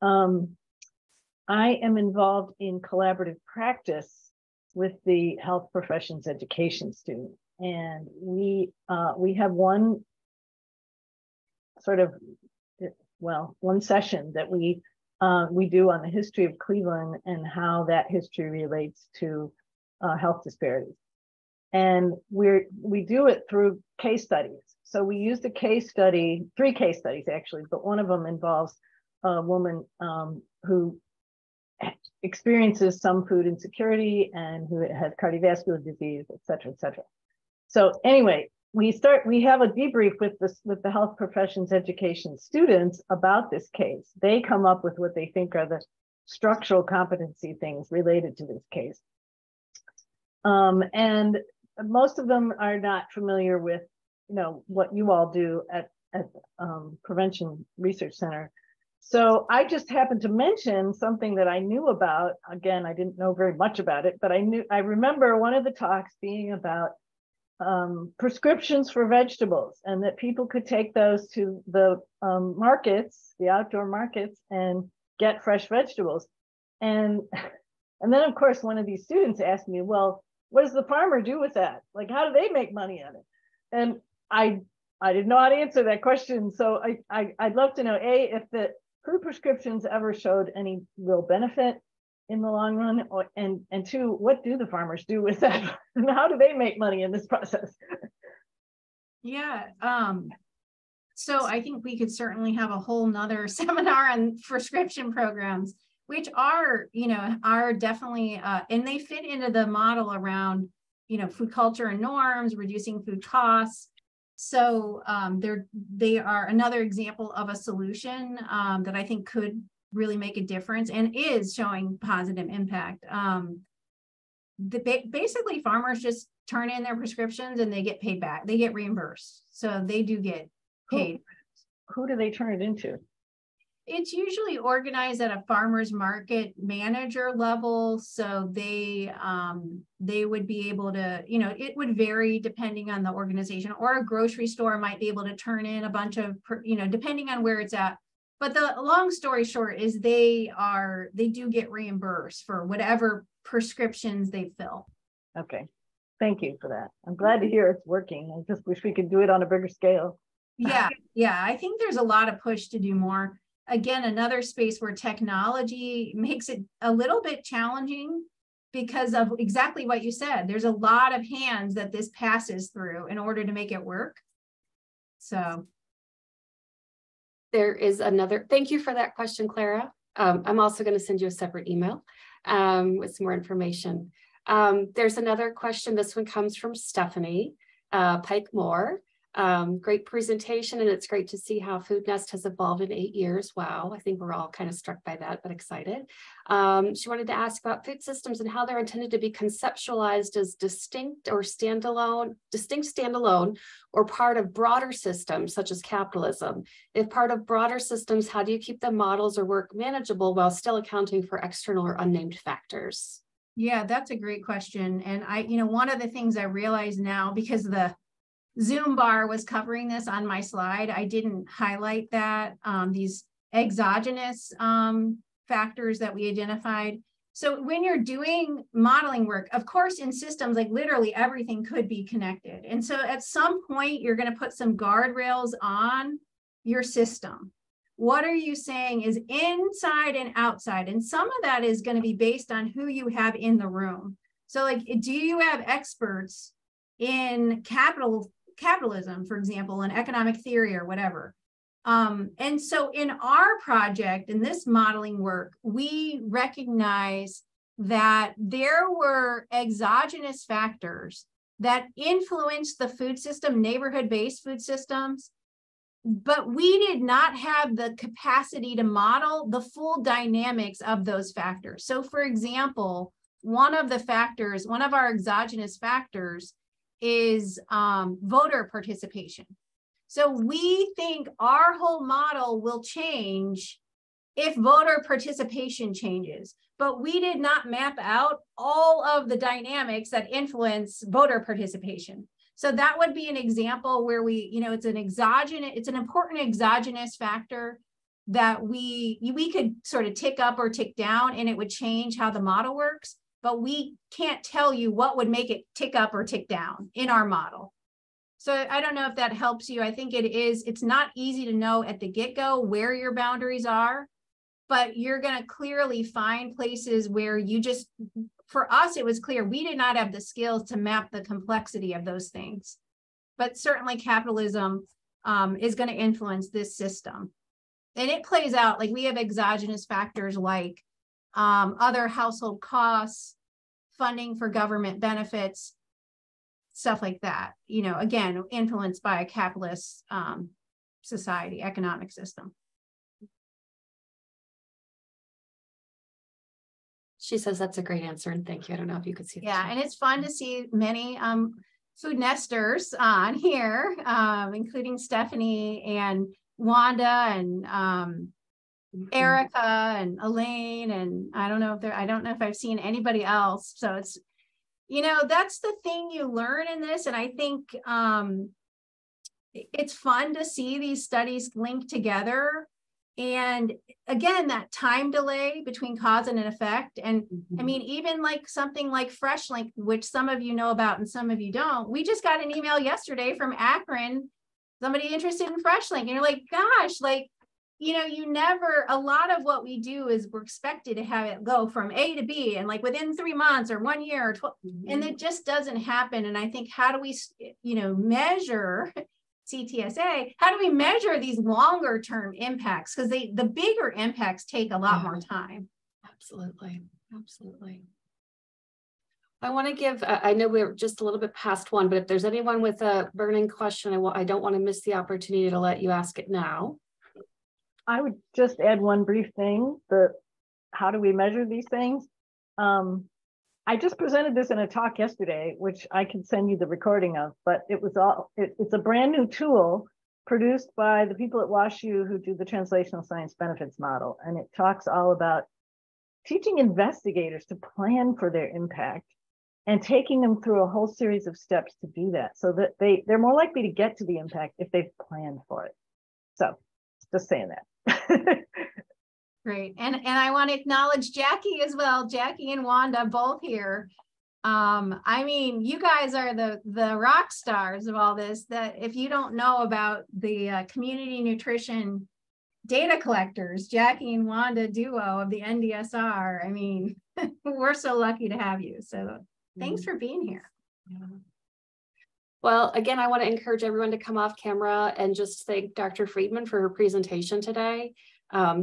I am involved in collaborative practice with the health professions education student, and we have one session that we we do on the history of Cleveland and how that history relates to health disparities. And we do it through case studies. So we used a case study, 3 case studies actually, but one of them involves a woman who experiences some food insecurity and who has cardiovascular disease, et cetera, et cetera. So anyway, we have a debrief with the health professions education students about this case. They come up with what they think are the structural competency things related to this case. And most of them are not familiar with, what you all do at Prevention Research Center. So I just happened to mention something that I knew about. Again, I didn't know very much about it, but I remember one of the talks being about prescriptions for vegetables, and that people could take those to the markets, the outdoor markets, and get fresh vegetables. And then of course one of these students asked me, well, what does the farmer do with that? Like, how do they make money on it? And I didn't know how to answer that question. So I'd love to know, A, if the food prescriptions ever showed any real benefit in the long run, and 2, what do the farmers do with that? And how do they make money in this process? Yeah. So I think we could certainly have a whole nother seminar on prescription programs, which are definitely, and they fit into the model around, food culture and norms, reducing food costs. So they are another example of a solution that I think could really make a difference and is showing positive impact. Basically, farmers just turn in their prescriptions and they get paid back. They get reimbursed. So they do get paid. Who do they turn it into? It's usually organized at a farmer's market manager level. So they would be able to, it would vary depending on the organization, or a grocery store might be able to turn in a bunch of, depending on where it's at. But the long story short is they do get reimbursed for whatever prescriptions they fill. Okay. Thank you for that. I'm glad to hear it's working. I just wish we could do it on a bigger scale. Yeah. I think there's a lot of push to do more. Again, another space where technology makes it a little bit challenging because of exactly what you said. There's a lot of hands that this passes through in order to make it work. So there is another, thank you for that question, Clara. I'm also going to send you a separate email with some more information. There's another question. This one comes from Stephanie Pike Moore. Great presentation, and it's great to see how Food Nest has evolved in 8 years. Wow, I think we're all kind of struck by that, but excited. She wanted to ask about food systems and how they're intended to be conceptualized as distinct standalone, or part of broader systems such as capitalism. If part of broader systems, how do you keep the models or work manageable while still accounting for external or unnamed factors? Yeah, that's a great question. And one of the things I realize now, because the Zoom bar was covering this on my slide, I didn't highlight that, these exogenous factors that we identified. So when you're doing modeling work, of course, in systems, like literally everything could be connected. And so at some point, you're going to put some guardrails on your system. What are you saying is inside and outside? And some of that is going to be based on who you have in the room. So like, do you have experts in capitalism, for example, in economic theory or whatever? And so in our project, in this modeling work, we recognize that there were exogenous factors that influenced the food system, neighborhood-based food systems, but we did not have the capacity to model the full dynamics of those factors. So for example, one of our exogenous factors is voter participation. So we think our whole model will change if voter participation changes, but we did not map out all of the dynamics that influence voter participation. So that would be an example where it's an important exogenous factor that we could sort of tick up or tick down, and it would change how the model works, but we can't tell you what would make it tick up or tick down in our model. So I don't know if that helps you. I think it's not easy to know at the get-go where your boundaries are. but you're going to clearly find places where you just, for us, it was clear we did not have the skills to map the complexity of those things. But certainly capitalism is going to influence this system. And it plays out, like we have exogenous factors like other household costs, funding for government benefits, stuff like that, you know, again, influenced by a capitalist society, economic system. She says that's a great answer, and thank you. I don't know if you could see that. Yeah, and it's fun to see many food nesters on here, including Stephanie and Wanda and Erica and Elaine, and I don't know if I've seen anybody else. So it's, you know, that's the thing you learn in this, and I think it's fun to see these studies linked together. And again, that time delay between cause and an effect. And I mean, even like something like FreshLink, which some of you know about and some of you don't. We just got an email yesterday from Akron, somebody interested in FreshLink. And you're like, gosh, like, you know, a lot of what we do is we're expected to have it go from A to B and like within 3 months or 1 year or 12, and it just doesn't happen. And I think, how do we, you know, measure CTSA, how do we measure these longer term impacts? Because the bigger impacts take a lot more time. Absolutely. Absolutely. I want to give, I know we're just a little bit past 1, but if there's anyone with a burning question, I don't want to miss the opportunity to let you ask it now. I would just add one brief thing, how do we measure these things? I just presented this in a talk yesterday, which I can send you the recording of, but it's a brand new tool produced by the people at WashU who do the translational science benefits model. And it talks all about teaching investigators to plan for their impact and taking them through a whole series of steps to do that, so that they're more likely to get to the impact if they've planned for it. So just saying that. Great. And I want to acknowledge Jackie as well. Jackie and Wanda both here. I mean, you guys are the rock stars of all this, that if you don't know about the community nutrition data collectors, Jackie and Wanda duo of the NDSR, I mean, we're so lucky to have you. So thanks for being here. Yeah. Well, again, I want to encourage everyone to come off camera and just thank Dr. Freedman for her presentation today.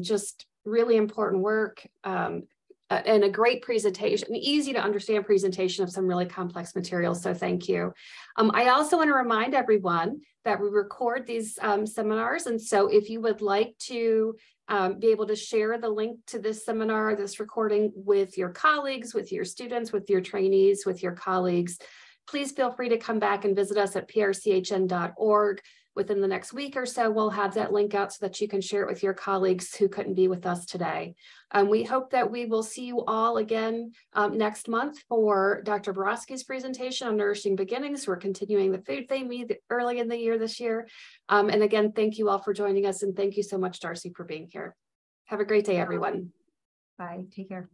Just really important work and a great presentation, an easy to understand presentation of some really complex materials. So thank you. I also want to remind everyone that we record these seminars. And so if you would like to be able to share the link to this seminar, this recording with your colleagues, with your students, with your trainees, with your colleagues, please feel free to come back and visit us at prchn.org. Within the next week or so, we'll have that link out so that you can share it with your colleagues who couldn't be with us today. We hope that we will see you all again next month for Dr. Borowski's presentation on Nourishing Beginnings. We're continuing the food theme early in the year this year. And again, thank you all for joining us. And thank you so much, Darcy, for being here. Have a great day, everyone. Bye. Take care.